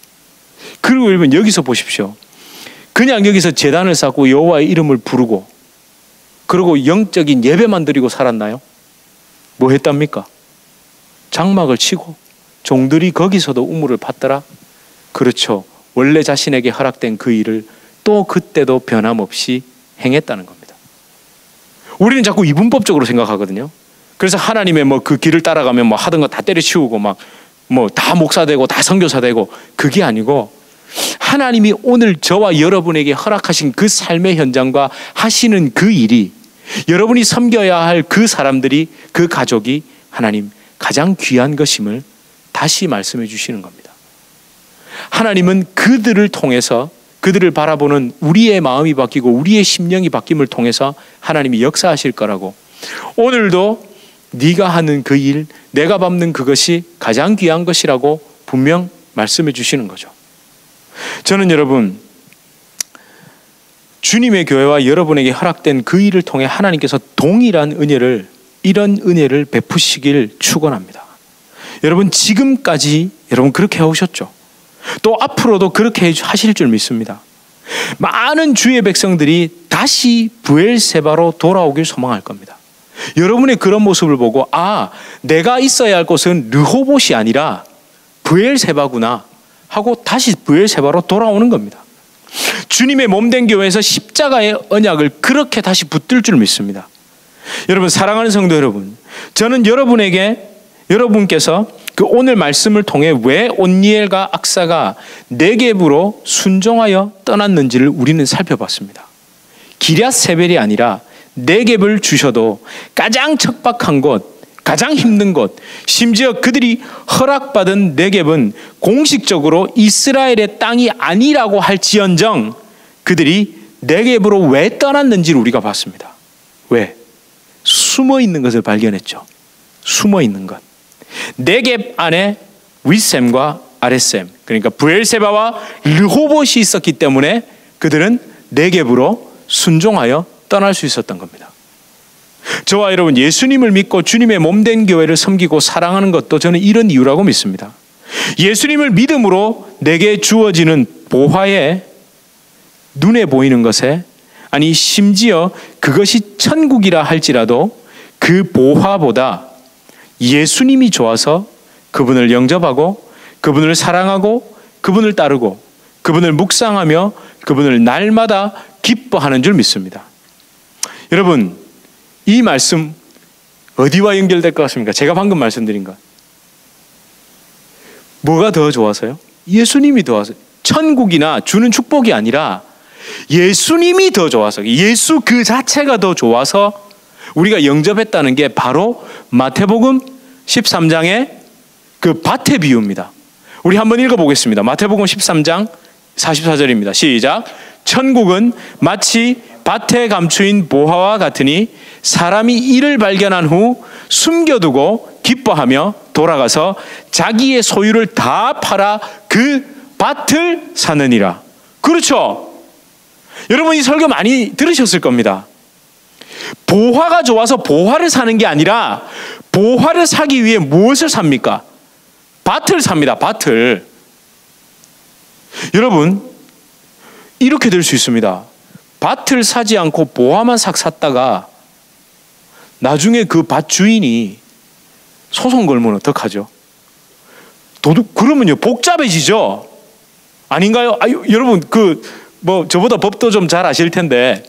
그리고 여러분 여기서 보십시오. 그냥 여기서 제단을 쌓고 여호와의 이름을 부르고 그리고 영적인 예배만 드리고 살았나요? 뭐 했답니까? 장막을 치고 종들이 거기서도 우물을 팠더라. 그렇죠. 원래 자신에게 허락된 그 일을 또 그때도 변함없이 행했다는 겁니다. 우리는 자꾸 이분법적으로 생각하거든요. 그래서 하나님의 그 길을 따라가면 하던 거 다 때려치우고 다 목사 되고 다 선교사 되고, 그게 아니고 하나님이 오늘 저와 여러분에게 허락하신 그 삶의 현장과 하시는 그 일이, 여러분이 섬겨야 할 그 사람들이, 그 가족이 하나님 가장 귀한 것임을 다시 말씀해 주시는 겁니다. 하나님은 그들을 통해서, 그들을 바라보는 우리의 마음이 바뀌고 우리의 심령이 바뀜을 통해서 하나님이 역사하실 거라고, 오늘도 네가 하는 그 일, 내가 밟는 그것이 가장 귀한 것이라고 분명 말씀해 주시는 거죠. 저는 여러분, 주님의 교회와 여러분에게 허락된 그 일을 통해 하나님께서 동일한 은혜를, 이런 은혜를 베푸시길 축원합니다. 여러분, 지금까지 여러분 그렇게 해오셨죠. 또 앞으로도 그렇게 하실 줄 믿습니다. 많은 주의 백성들이 다시 브엘세바로 돌아오길 소망할 겁니다. 여러분의 그런 모습을 보고, 내가 있어야 할 곳은 르호봇이 아니라 브엘세바구나 하고 다시 브엘세바로 돌아오는 겁니다. 주님의 몸된 교회에서 십자가의 언약을 그렇게 다시 붙들 줄 믿습니다. 여러분, 사랑하는 성도 여러분, 저는 여러분께서 그 오늘 말씀을 통해 왜 온니엘과 악사가 네겝으로 순종하여 떠났는지를 우리는 살펴봤습니다. 기럇세벨이 아니라 네겝을 주셔도 가장 척박한 곳, 가장 힘든 곳, 심지어 그들이 허락받은 네겝은 공식적으로 이스라엘의 땅이 아니라고 할지언정 그들이 네겝으로 왜 떠났는지를 우리가 봤습니다. 왜? 숨어 있는 것을 발견했죠. 숨어 있는 것. 네겝 안에 윗셈과 아랫셈, 그러니까 브엘세바와 르호봇이 있었기 때문에 그들은 네겝으로 순종하여 떠날 수 있었던 겁니다. 저와 여러분, 예수님을 믿고 주님의 몸된 교회를 섬기고 사랑하는 것도 저는 이런 이유라고 믿습니다. 예수님을 믿음으로 내게 주어지는 보화에, 눈에 보이는 것에, 아니 심지어 그것이 천국이라 할지라도 그 보화보다 예수님이 좋아서 그분을 영접하고 그분을 사랑하고 그분을 따르고 그분을 묵상하며 그분을 날마다 기뻐하는 줄 믿습니다. 여러분, 이 말씀 어디와 연결될 것 같습니까? 제가 방금 말씀드린 것. 뭐가 더 좋아서요? 예수님이 더 좋아서. 천국이나 주는 축복이 아니라 예수님이 더 좋아서, 예수 그 자체가 더 좋아서 우리가 영접했다는 게 바로 마태복음 13장의 그 밭의 비유입니다. 우리 한번 읽어보겠습니다. 마태복음 13장 44절입니다. 시작. 천국은 마치 밭에 감추인 보화와 같으니 사람이 이를 발견한 후 숨겨두고 기뻐하며 돌아가서 자기의 소유를 다 팔아 그 밭을 사느니라. 그렇죠? 여러분, 이 설교 많이 들으셨을 겁니다. 보화가 좋아서 보화를 사는 게 아니라 보화를 사기 위해 무엇을 삽니까? 밭을 삽니다. 밭을. 여러분, 이렇게 될 수 있습니다. 밭을 사지 않고 보화만 싹 샀다가 나중에 그 밭 주인이 소송 걸면 어떡하죠? 그러면요, 복잡해지죠? 아닌가요? 여러분, 저보다 법도 좀 잘 아실 텐데,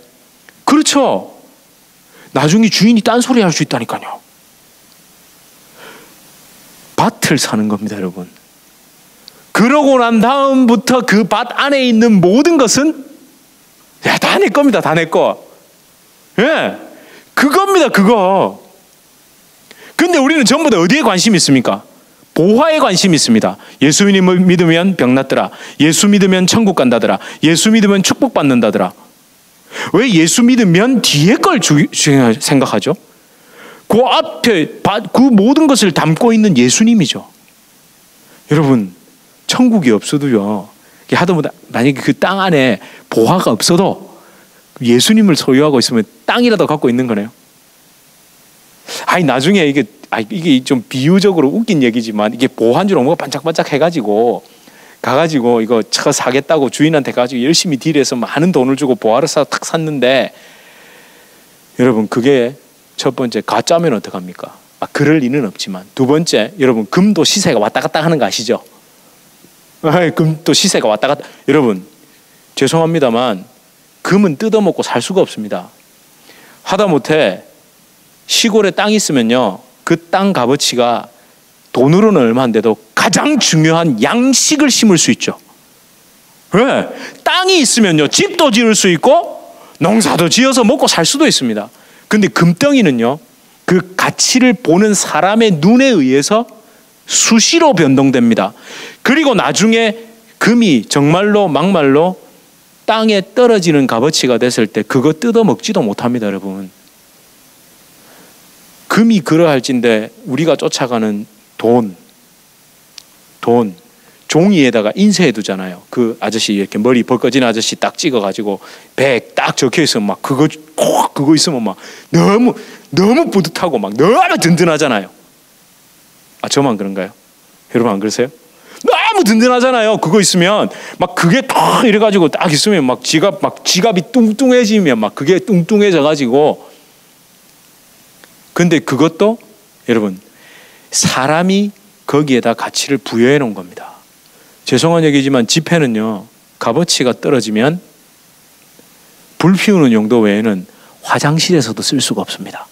그렇죠? 나중에 주인이 딴소리 할 수 있다니까요. 밭을 사는 겁니다, 여러분. 그러고 난 다음부터 그 밭 안에 있는 모든 것은 다 내 겁니다. 다 내 거. 예, 그겁니다. 그거. 근데 우리는 전부 다 어디에 관심이 있습니까? 보화에 관심이 있습니다. 예수 믿으면 병 낫더라. 예수 믿으면 천국 간다더라. 예수 믿으면 축복받는다더라. 왜 예수 믿으면 뒤에 걸 생각하죠? 그 앞에 그 모든 것을 담고 있는 예수님이죠. 여러분, 천국이 없어도요, 하다못해 만약에 그 땅 안에 보화가 없어도 예수님을 소유하고 있으면 땅이라도 갖고 있는 거네요. 나중에 이게 좀 비유적으로 웃긴 얘기지만, 이게 보화인 줄 뭔가 반짝반짝 해가지고 가가지고 이거 차 사겠다고 주인한테 가지고 열심히 딜해서 많은 돈을 주고 보화를 탁 샀는데, 여러분, 그게 첫 번째 가짜면 어떡합니까? 그럴 리는 없지만, 두 번째, 여러분 금도 시세가 왔다 갔다 하는 거 아시죠? 금도 시세가 왔다 갔다. 여러분 죄송합니다만 금은 뜯어먹고 살 수가 없습니다. 하다못해 시골에 땅이 있으면요, 그 땅 값어치가 돈으로는 얼마인데도 가장 중요한 양식을 심을 수 있죠. 왜? 땅이 있으면요, 집도 지을 수 있고 농사도 지어서 먹고 살 수도 있습니다. 근데 금덩이는요, 그 가치를 보는 사람의 눈에 의해서 수시로 변동됩니다. 그리고 나중에 금이 정말로 막말로 땅에 떨어지는 값어치가 됐을 때 그거 뜯어먹지도 못합니다. 여러분, 금이 그러할진데 우리가 쫓아가는 돈 종이에다가 인쇄해 두잖아요. 그 아저씨 이렇게 머리 벗겨진 아저씨 딱 찍어가지고 100 딱 적혀 있으면 막 그거 있으면 막 너무 뿌듯하고 막 너무 든든하잖아요. 저만 그런가요? 여러분 안 그러세요? 너무 든든하잖아요. 그거 있으면 막 그게 딱 이래가지고 딱 있으면 막 지갑이 뚱뚱해지면 막 그게 뚱뚱해져가지고. 근데 그것도 여러분 사람이 거기에다 가치를 부여해 놓은 겁니다. 죄송한 얘기지만 지폐는요, 값어치가 떨어지면 불 피우는 용도 외에는 화장실에서도 쓸 수가 없습니다.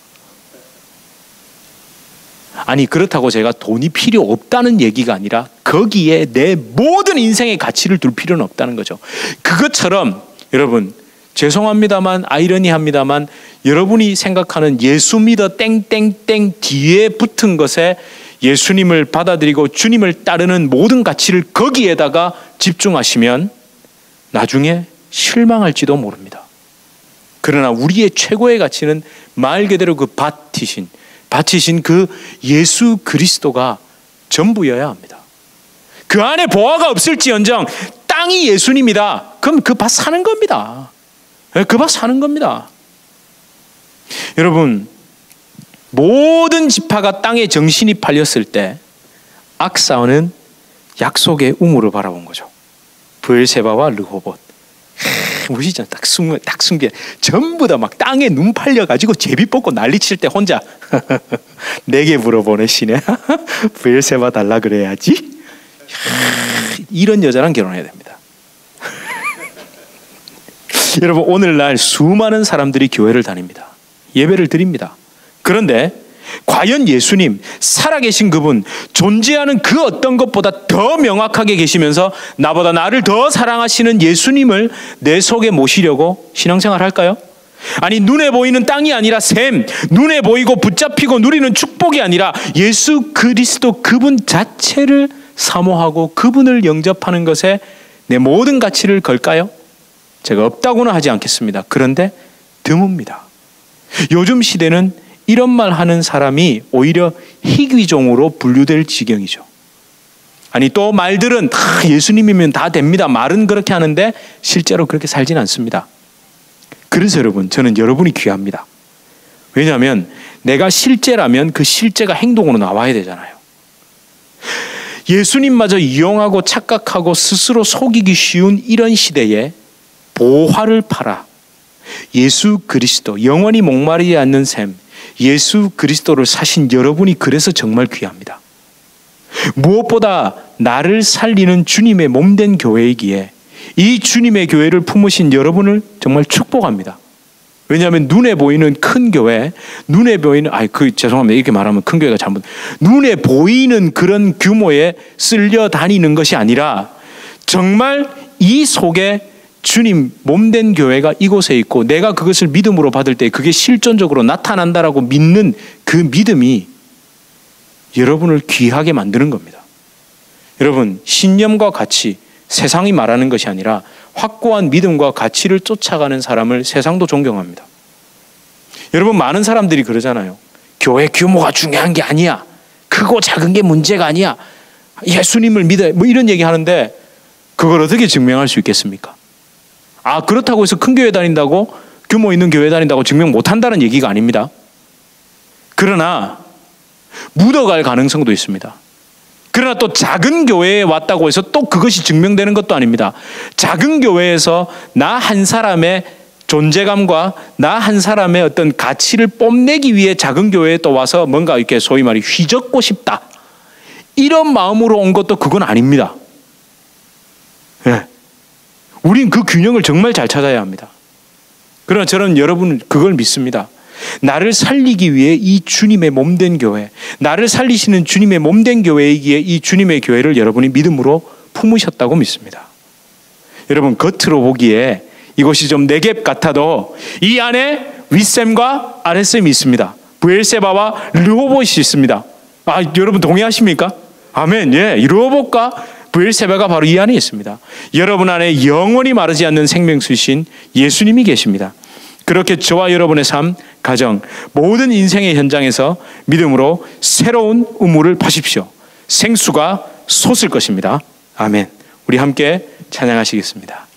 아니 그렇다고 제가 돈이 필요 없다는 얘기가 아니라 거기에 내 모든 인생의 가치를 둘 필요는 없다는 거죠. 그것처럼 여러분 죄송합니다만 아이러니합니다만 여러분이 생각하는 예수 믿어 땡땡땡 뒤에 붙은 것에 예수님을 받아들이고 주님을 따르는 모든 가치를 거기에다가 집중하시면 나중에 실망할지도 모릅니다. 그러나 우리의 최고의 가치는 말 그대로 그 밭이신 그 예수 그리스도가 전부여야 합니다. 그 안에 보화가 없을지언정 땅이 예수님이다. 그럼 그 밭 사는 겁니다. 그 밭 사는 겁니다. 여러분 모든 지파가 땅에 정신이 팔렸을 때 악사는 약속의 우물을 바라본 거죠. 브엘세바와 르호봇. 멋있잖아. 딱 숨겨. 전부 다 막 땅에 눈 팔려가지고 제비 뽑고 난리칠 때 혼자 내게 물어보네 시네. 브엘세바 달라 그래야지. 이런 여자랑 결혼해야 됩니다. 여러분 오늘날 수많은 사람들이 교회를 다닙니다. 예배를 드립니다. 그런데 과연 예수님, 살아계신 그분, 존재하는 그 어떤 것보다 더 명확하게 계시면서 나보다 나를 더 사랑하시는 예수님을 내 속에 모시려고 신앙생활 할까요? 아니 눈에 보이는 땅이 아니라 샘, 눈에 보이고 붙잡히고 누리는 축복이 아니라 예수 그리스도 그분 자체를 사모하고 그분을 영접하는 것에 내 모든 가치를 걸까요? 제가 없다고는 하지 않겠습니다. 그런데 드뭅니다. 요즘 시대는 이런 말 하는 사람이 오히려 희귀종으로 분류될 지경이죠. 아니 또 말들은 다 예수님이면 다 됩니다. 말은 그렇게 하는데 실제로 그렇게 살진 않습니다. 그래서 여러분 저는 여러분이 귀합니다. 왜냐하면 내가 실제라면 그 실제가 행동으로 나와야 되잖아요. 예수님마저 이용하고 착각하고 스스로 속이기 쉬운 이런 시대에 보화를 팔아 예수 그리스도, 영원히 목마르지 않는 샘, 예수 그리스도를 사신 여러분이 그래서 정말 귀합니다. 무엇보다 나를 살리는 주님의 몸된 교회이기에 이 주님의 교회를 품으신 여러분을 정말 축복합니다. 왜냐하면 눈에 보이는 큰 교회, 눈에 보이는 죄송합니다. 이렇게 말하면 큰 교회가 잘못. 눈에 보이는 그런 규모에 쓸려 다니는 것이 아니라 정말 이 속에 주님 몸된 교회가 이곳에 있고 내가 그것을 믿음으로 받을 때 그게 실존적으로 나타난다라고 믿는 그 믿음이 여러분을 귀하게 만드는 겁니다. 여러분 신념과 가치, 세상이 말하는 것이 아니라 확고한 믿음과 가치를 쫓아가는 사람을 세상도 존경합니다. 여러분 많은 사람들이 그러잖아요. 교회 규모가 중요한 게 아니야. 크고 작은 게 문제가 아니야. 예수님을 믿어. 뭐 이런 얘기 하는데 그걸 어떻게 증명할 수 있겠습니까? 그렇다고 해서 큰 교회 다닌다고, 규모 있는 교회 다닌다고 증명 못한다는 얘기가 아닙니다. 그러나 묻어갈 가능성도 있습니다. 그러나 또 작은 교회에 왔다고 해서 또 그것이 증명되는 것도 아닙니다. 작은 교회에서 나 한 사람의 존재감과 나 한 사람의 어떤 가치를 뽐내기 위해 작은 교회에 또 와서 뭔가 이렇게 소위 말해 휘젓고 싶다, 이런 마음으로 온 것도 그건 아닙니다. 예. 우린 그 균형을 정말 잘 찾아야 합니다. 그러나 저는 여러분 그걸 믿습니다. 나를 살리기 위해 이 주님의 몸된 교회, 나를 살리시는 주님의 몸된 교회이기에 이 주님의 교회를 여러분이 믿음으로 품으셨다고 믿습니다. 여러분 겉으로 보기에 이것이 좀 네겝 같아도 이 안에 윗셈과 아랫셈이 있습니다. 브엘세바와 르호봇이 있습니다. 여러분 동의하십니까? 아멘. 예, 르호봇과 브엘세바가 바로 이 안에 있습니다. 여러분 안에 영원히 마르지 않는 생명수이신 예수님이 계십니다. 그렇게 저와 여러분의 삶, 가정, 모든 인생의 현장에서 믿음으로 새로운 우물을 파십시오. 생수가 솟을 것입니다. 아멘. 우리 함께 찬양하시겠습니다.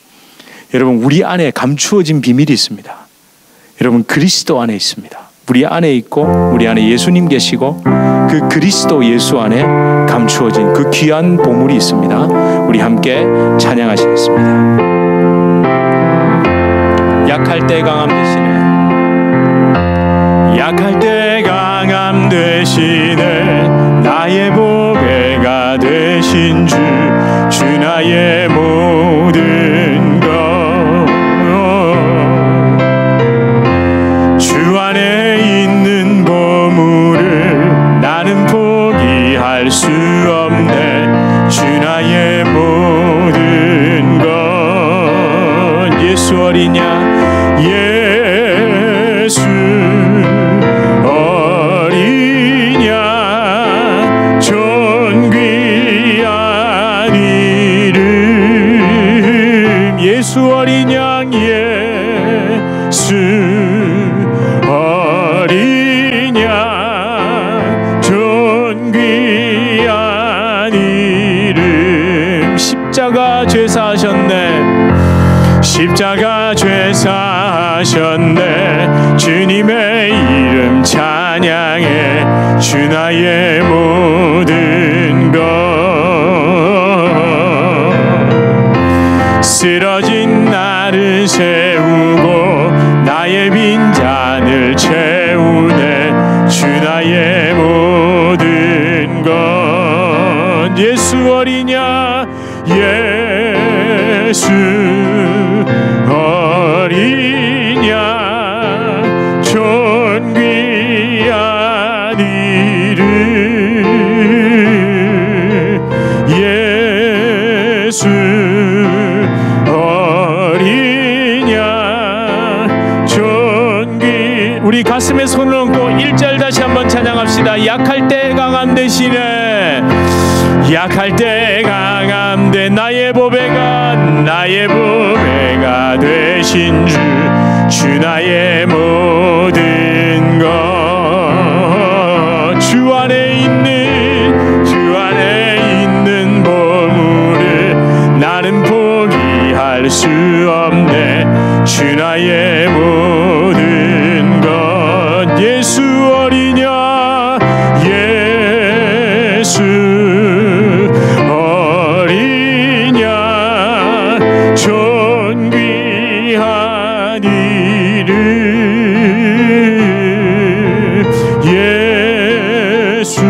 여러분 우리 안에 감추어진 비밀이 있습니다. 여러분 그리스도 안에 있습니다. 우리 안에 있고 우리 안에 예수님 계시고 그 그리스도 예수 안에 감추어진 그 귀한 보물이 있습니다. 우리 함께 찬양하시겠습니다. 약할 때 강함 되시네, 약할 때 강함 되시네, 나의 보배가 되신 주 나의 모든 것, 주 안에 있는 보물을 나는 포기할 수 없네, 주 나의 모든 것. 예수 어린 양, 예수 어린 양, 존귀한 이름, 예수 어린 양, 예수 어린 양, 존귀한 이름. 십자가 죄사하셨네, 십자가 죄사하셨네, 주님의 이름 찬양해, 주 나의 모든 것. 쓰러진 나를 세우고 나의 빈잔을 채우네, 주 나의 모든 것. 예수 어린 양, 예수 어린 양, 존귀한 이름, 예수 어린 양, 존귀. 우리 가슴에 손을 얹고 1절 다시 한번 찬양합시다. 약할 때 강함 되시네, 약할 때 강함 되 나의 보배가 되신 주 나의 모든 것. 주 안에 있는 보물을 나는 포기할 수 없네, 주 나의 모든 것. 예수 어린 양, 예수 어린 양, 존귀한 이름, 예수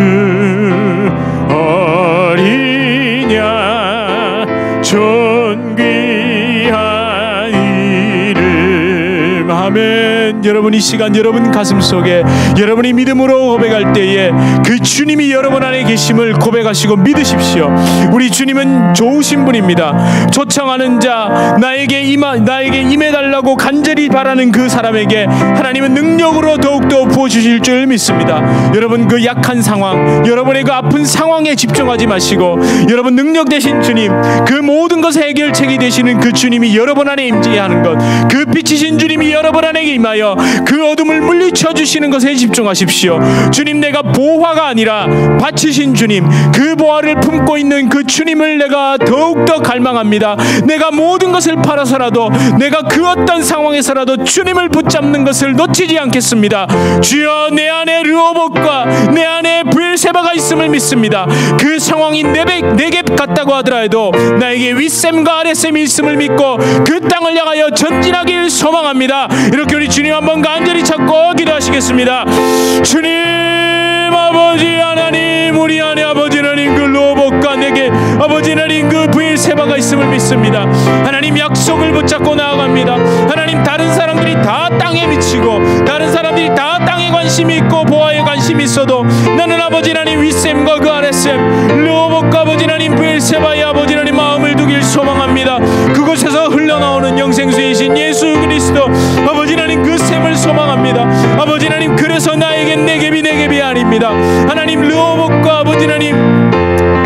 어린 양, 존귀한 이름. 아멘. 여러분 이 시간 여러분 가슴 속에 여러분이 믿음으로 고백할 때에 그 주님이 여러분 안에 계심을 고백하시고 믿으십시오. 우리 주님은 좋으신 분입니다. 초청하는 자, 나에게 임해달라고 간절히 바라는 그 사람에게 하나님은 능력으로 더욱더 부어주실 줄 믿습니다. 여러분 그 약한 상황, 여러분의 그 아픈 상황에 집중하지 마시고 여러분 능력 되신 주님, 그 모든 것의 해결책이 되시는 그 주님이 여러분 안에 임재하는 것, 그 빛이신 주님이 여러분 안에 여러분에게 임하여 그 어둠을 물리쳐 주시는 것에 집중하십시오. 주님, 내가 보화가 아니라 바치신 주님, 그 보화를 품고 있는 그 주님을 내가 더욱더 갈망합니다. 내가 모든 것을 팔아서라도, 내가 그 어떤 상황에서라도 주님을 붙잡는 것을 놓치지 않겠습니다. 주여, 내 안에 르호봇과 내 안에 브엘세바가 있음을 믿습니다. 그 상황이 네겝 같다고 하더라도 나에게 윗셈과 아랫셈이 있음을 믿고 그 땅을 향하여 전진하길 소망합니다. 이렇게 우리 주님 한번 간절히 찾고 기도하시겠습니다. 주님 아버지 하나님, 우리 안에 아버지 하나님 그 르호봇과 내게 아버지 하나님 그 브엘세바가 있음을 믿습니다. 하나님, 약속을 붙잡고 나아갑니다. 하나님, 다른 사람들이 다 땅에 미치고 다른 사람들이 다 땅에 관심이 있고 보아에 관심이 있어도 나는 아버지 하나님 윗셈과 그 아랫셈, 르호봇과 아버지 하나님 브엘세바의 아버지 하나님 마음을 두길 소망합니다. 그곳에서 흘러나오는 영생수이신 예수 그리스도 아버지 하나님 그 셈을 소망합니다. 아버지 하나님, 그래서 나에겐 네겝이 아닙니다. 하나님, 르호봇과 아버지 하나님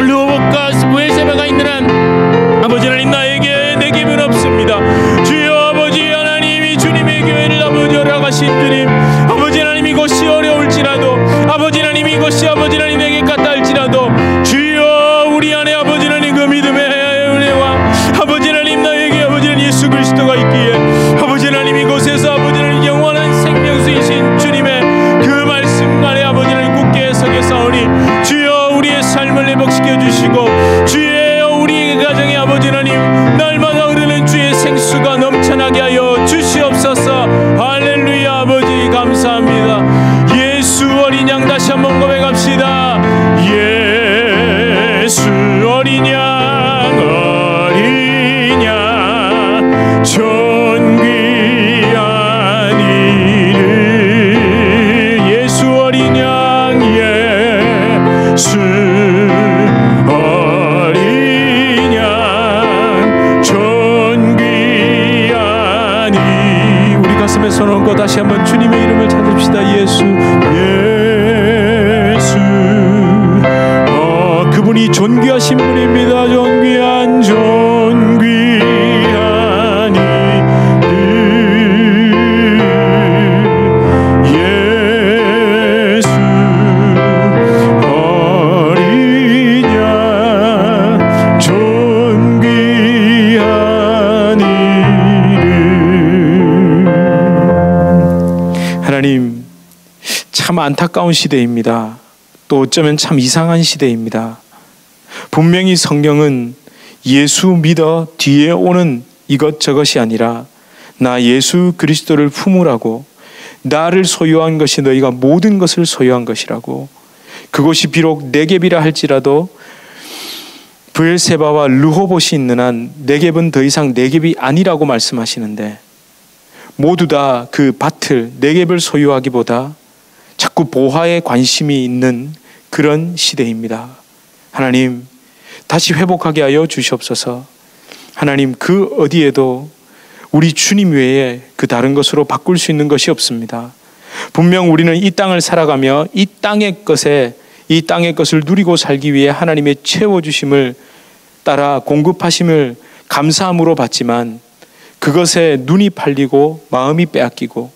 르호봇과 브엘세바가 있는 한 아버지 하나님 나에게 네겝은 없습니다. 주여 아버지 하나님이 주님의 교회를 아버지 허락하신 주님, 아버지 하나님 이것이 어려울지라도, 아버지 하나님 이것이 아버지 하나님 내게 같다 할지라도, 주여 우리 안에 아버지 하나님 그 믿음의 은혜와 아버지 하나님 나에게 아버지 하나님 예수 그리스도가 있기에 아버지 하나님 이곳에서 아버지 하나님 영원한 생명수이신 주님의 그 말씀 안에 아버지 하나님 굳게 서겠사오니 주여 우리의 삶을 회복시켜 주시고, 주여 우리 가정의 아버지 하나님 날마다 흐르는 주의 생수가 넘쳐나게 하여 주시옵소서. 할렐루야. 아버지 감사합니다. 예수 어린 양 다시 한번 고백합시다. 예수 어린 양, 어린 양, 존귀한 이름. 예수 어린 양, 예수 어린 양, 존귀한 이. 우리 가슴에 손을 얹고 다시 한번 주님의 이름을 찾읍시다. 예수, 예수. 그분이 존귀하신 분입니다. 존귀한 이름. 예수 어린 양, 존귀한 이름. 하나님, 참 안타까운 시대입니다. 또 어쩌면 참 이상한 시대입니다. 분명히 성경은 예수 믿어 뒤에 오는 이것저것이 아니라 나 예수 그리스도를 품으라고, 나를 소유한 것이 너희가 모든 것을 소유한 것이라고, 그것이 비록 네겝이라 할지라도 브엘세바와 르호봇이 있는 한 네겝은 더 이상 네겝이 아니라고 말씀하시는데, 모두 다 그 밭을 네겝을 소유하기보다 자꾸 보화에 관심이 있는 그런 시대입니다. 하나님, 다시 회복하게 하여 주시옵소서. 하나님, 그 어디에도 우리 주님 외에 그 다른 것으로 바꿀 수 있는 것이 없습니다. 분명 우리는 이 땅을 살아가며 이 땅의 것을 누리고 살기 위해 하나님의 채워주심을 따라 공급하심을 감사함으로 받지만, 그것에 눈이 팔리고 마음이 빼앗기고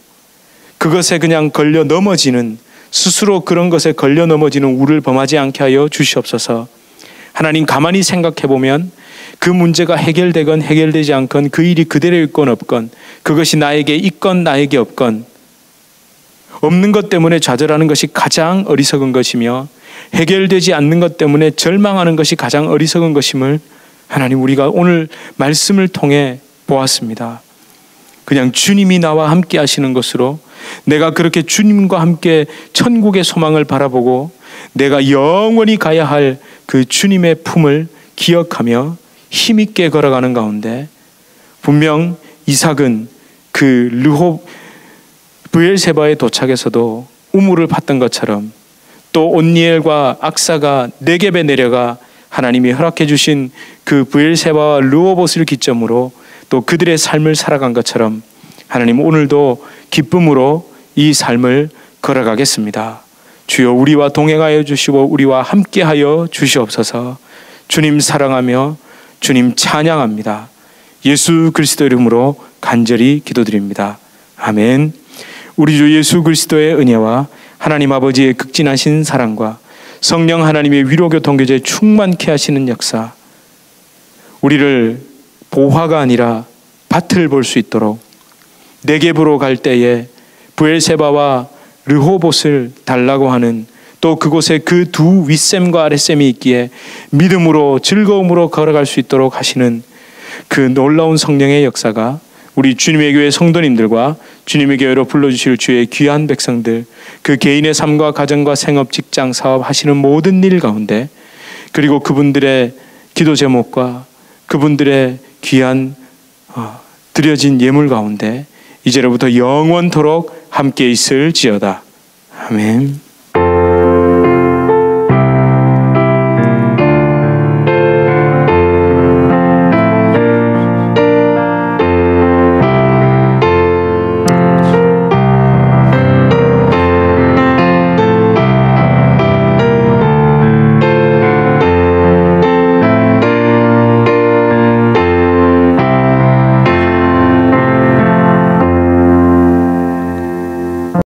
그것에 그냥 걸려 넘어지는, 스스로 그런 것에 걸려 넘어지는 우를 범하지 않게 하여 주시옵소서. 하나님, 가만히 생각해 보면 그 문제가 해결되건 해결되지 않건, 그 일이 그대로 있건 없건, 그것이 나에게 있건 나에게 없건, 없는 것 때문에 좌절하는 것이 가장 어리석은 것이며 해결되지 않는 것 때문에 절망하는 것이 가장 어리석은 것임을 하나님, 우리가 오늘 말씀을 통해 보았습니다. 그냥 주님이 나와 함께 하시는 것으로, 내가 그렇게 주님과 함께 천국의 소망을 바라보고 내가 영원히 가야 할 그 주님의 품을 기억하며 힘있게 걸어가는 가운데, 분명 이삭은 그 브엘세바에 도착해서도 우물을 팠던 것처럼, 또 온니엘과 악사가 네겝에 내려가 하나님이 허락해 주신 그 브엘세바와 르호봇을 기점으로 또 그들의 삶을 살아간 것처럼, 하나님 오늘도 기쁨으로 이 삶을 걸어가겠습니다. 주여, 우리와 동행하여 주시고 우리와 함께하여 주시옵소서. 주님 사랑하며 주님 찬양합니다. 예수 그리스도 이름으로 간절히 기도드립니다. 아멘. 우리 주 예수 그리스도의 은혜와 하나님 아버지의 극진하신 사랑과 성령 하나님의 위로교 통교제 충만케 하시는 역사, 우리를 보화가 아니라 밭을 볼 수 있도록 네겝으로 갈 때에 브엘세바와 르호봇을 달라고 하는, 또 그곳에 그 두 윗샘과 아랫샘이 있기에 믿음으로 즐거움으로 걸어갈 수 있도록 하시는 그 놀라운 성령의 역사가 우리 주님의 교회 성도님들과 주님의 교회로 불러주실 주의 귀한 백성들, 그 개인의 삶과 가정과 생업, 직장, 사업 하시는 모든 일 가운데, 그리고 그분들의 기도 제목과 그분들의 귀한 드려진 예물 가운데 이제로부터 영원토록 함께 있을지어다. 아멘.